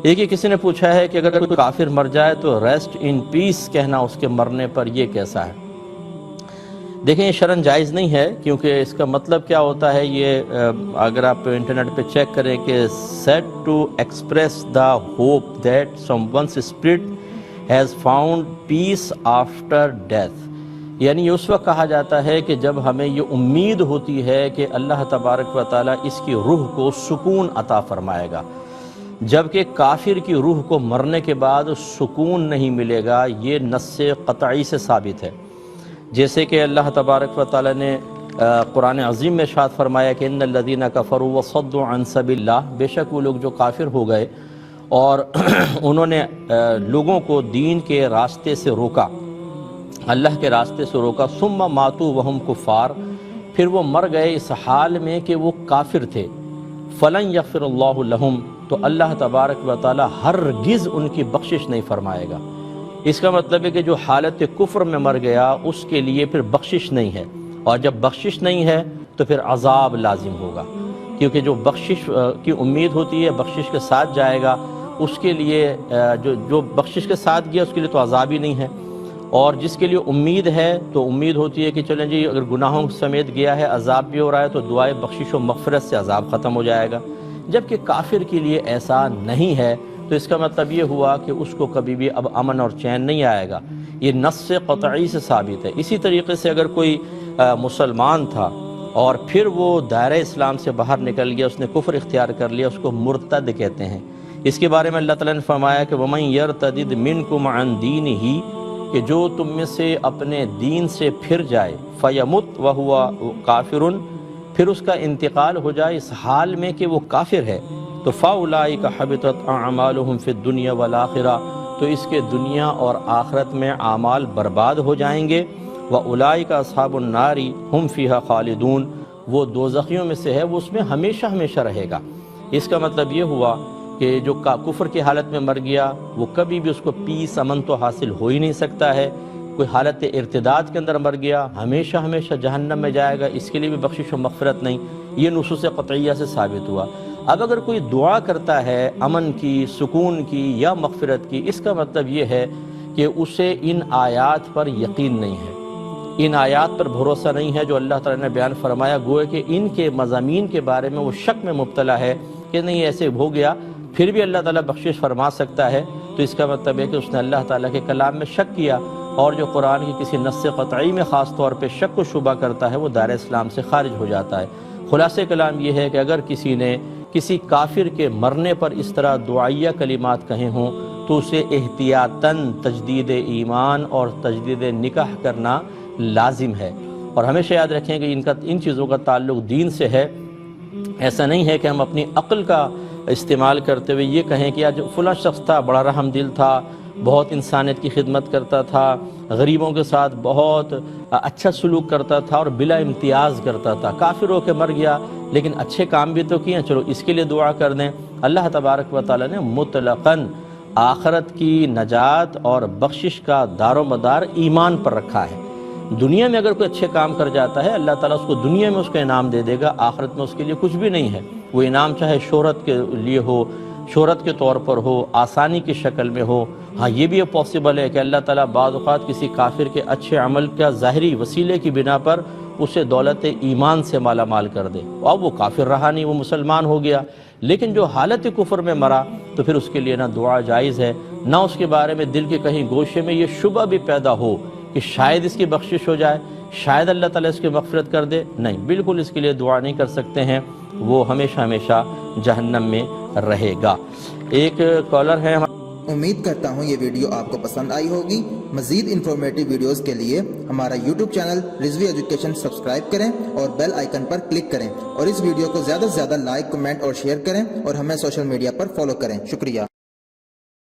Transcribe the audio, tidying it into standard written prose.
ایک ہی کسی نے پوچھا ہے کہ اگر کوئی کافر مر جائے تو ریسٹ ان پیس کہنا اس کے مرنے پر یہ کیسا ہے؟ دیکھیں، یہ شرعاً جائز نہیں ہے، کیونکہ اس کا مطلب کیا ہوتا ہے، یہ اگر آپ انٹرنیٹ پہ چیک کریں کہ set to express the hope that someone's spirit has found peace after death, یعنی اس وقت کہا جاتا ہے کہ جب ہمیں یہ امید ہوتی ہے کہ اللہ تبارک و تعالیٰ اس کی روح کو سکون عطا فرمائے گا، جبکہ کافر کی روح کو مرنے کے بعد سکون نہیں ملے گا۔ یہ نص قطعی سے ثابت ہے، جیسے کہ اللہ تبارک و تعالیٰ نے قرآن عظیم میں ارشاد فرمایا کہ ان الذین کفروا وصدوا عن سبیل اللہ، بے شک وہ لوگ جو کافر ہو گئے اور انہوں نے لوگوں کو دین کے راستے سے روکا، اللہ کے راستے سے روکا، ثم ماتوا وہم کفار، پھر وہ مر گئے اس حال میں کہ وہ کافر تھے، فلن یغفر اللہ لہم، تو اللہ تبارک و تعالی ہرگز ان کی بخشش نہیں فرمائے گا۔ اس کا مطلب ہے کہ جو حالت کفر میں مر گیا اس کے لیے پھر بخشش نہیں ہے، اور جب بخشش نہیں ہے تو پھر عذاب لازم ہوگا، کیونکہ جو بخشش کی امید ہوتی ہے بخشش کے ساتھ جائے گا، اس کے لیے جو بخشش کے ساتھ گیا اس کے لیے تو عذاب ہی نہیں ہے، اور جس کے لیے امید ہے تو امید ہوتی ہے کہ چلیں جی اگر گناہوں سمیت گیا ہے عذاب بھی ہو رہا ہے تو دعائے بخشش و مغفرت سے عذاب ختم ہو جائے گا، جبکہ کافر کے لیے ایسا نہیں ہے، تو اس کا مطلب یہ ہوا کہ اس کو کبھی بھی اب امن اور چین نہیں آئے گا۔ یہ نص قطعی سے ثابت ہے۔ اسی طریقے سے اگر کوئی مسلمان تھا اور پھر وہ دائرہ اسلام سے باہر نکل گیا، اس نے کفر اختیار کر لیا، اس کو مرتد کہتے ہیں۔ اس کے بارے میں اللہ تعالیٰ نے فرمایا کہ وَمَن يَرْتَدِدْ مِنْكُمْ عَنْ دِينِهِ، کہ جو تم میں سے اپنے دین سے پھر جائے، فَيَمُتْ وَهُوَ كَافِرٌ، پھر اس کا انتقال ہو جائے اس حال میں کہ وہ کافر ہے، تو فَأُولَٰئِكَ حَبِطَتْ أَعْمَالُهُمْ فِي الدُّنْيَا وَالْآخِرَةِ، تو اس کے دنیا اور آخرت میں اعمال برباد ہو جائیں گے۔ وَأُولَٰئِكَ أَصْحَابُ النَّارِ هُمْ فِيهَا خَالِدُونَ، وہ دوزخیوں میں سے ہے، وہ اس میں ہمیشہ ہمیشہ رہے گا۔ اس کا مطلب یہ ہوا کہ جو کفر کی حالت میں مر گیا وہ کبھی بھی اس کو پیس امن تو حاصل ہو ہی نہیں سکتا ہے۔ کوئی حالت ارتداد کے اندر مر گیا ہمیشہ ہمیشہ جہنم میں جائے گا، اس کے لیے بھی بخشش و مغفرت نہیں۔ یہ نصوص قطعیہ سے ثابت ہوا۔ اب اگر کوئی دعا کرتا ہے امن کی، سکون کی یا مغفرت کی، اس کا مطلب یہ ہے کہ اسے ان آیات پر یقین نہیں ہے، ان آیات پر بھروسہ نہیں ہے جو اللہ تعالیٰ نے بیان فرمایا، گویا کہ ان کے مضامین کے بارے میں وہ شک میں مبتلا ہے کہ نہیں ایسے ہو گیا پھر بھی اللہ تعالیٰ بخشش فرما سکتا ہے، تو اس کا مطلب ہے کہ اس نے اللہ تعالیٰ کے کلام میں شک کیا، اور جو قرآن کی کسی نص قطعی میں خاص طور پہ شک و شبہ کرتا ہے وہ دائرہ اسلام سے خارج ہو جاتا ہے۔ خلاصہ کلام یہ ہے کہ اگر کسی نے کسی کافر کے مرنے پر اس طرح دعائیہ کلمات کہے ہوں تو اسے احتیاطاً تجدید ایمان اور تجدید نکاح کرنا لازم ہے، اور ہمیشہ یاد رکھیں کہ ان چیزوں کا تعلق دین سے ہے۔ ایسا نہیں ہے کہ ہم اپنی عقل کا استعمال کرتے ہوئے یہ کہیں کہ آج فلاں شخص تھا بڑا رحم دل تھا، بہت انسانیت کی خدمت کرتا تھا، غریبوں کے ساتھ بہت اچھا سلوک کرتا تھا اور بلا امتیاز کرتا تھا، کافر ہو کے مر گیا لیکن اچھے کام بھی تو کیے، چلو اس کے لیے دعا کر دیں۔ اللہ تبارک و تعالیٰ نے مطلقاً آخرت کی نجات اور بخشش کا دار و مدار ایمان پر رکھا ہے۔ دنیا میں اگر کوئی اچھے کام کر جاتا ہے اللہ تعالیٰ اس کو دنیا میں اس کا انعام دے دے گا، آخرت میں اس کے لیے کچھ بھی نہیں ہے۔ وہ انعام چاہے شہرت کے لیے ہو، شہرت کے طور پر ہو، آسانی کی شکل میں ہو، ہاں یہ بھی پاسبل ہے کہ اللہ تعالیٰ بعض اوقات کسی کافر کے اچھے عمل کا ظاہری وسیلے کی بنا پر اسے دولت ایمان سے مالا مال کر دے، اب وہ کافر رہا نہیں، وہ مسلمان ہو گیا، لیکن جو حالت کفر میں مرا تو پھر اس کے لیے نہ دعا جائز ہے، نہ اس کے بارے میں دل کے کہیں گوشے میں یہ شبہ بھی پیدا ہو کہ شاید اس کی بخشش ہو جائے، شاید اللہ تعالیٰ اس کی مغفرت کر دے، نہیں، بالکل اس کے لیے دعا نہیں کر سکتے ہیں، وہ ہمیشہ ہمیشہ جہنم میں رہے گا۔ ایک کالر ہے۔ امید کرتا ہوں یہ ویڈیو آپ کو پسند آئی ہوگی۔ مزید انفارمیٹو ویڈیوز کے لیے ہمارا YouTube channel Rizvi education subscribe کریں اور بیل آئیکن پر کلک کریں، اور اس ویڈیو کو زیادہ سے زیادہ لائک، کمنٹ اور شیئر کریں، اور ہمیں سوشل میڈیا پر فالو کریں۔ شکریہ۔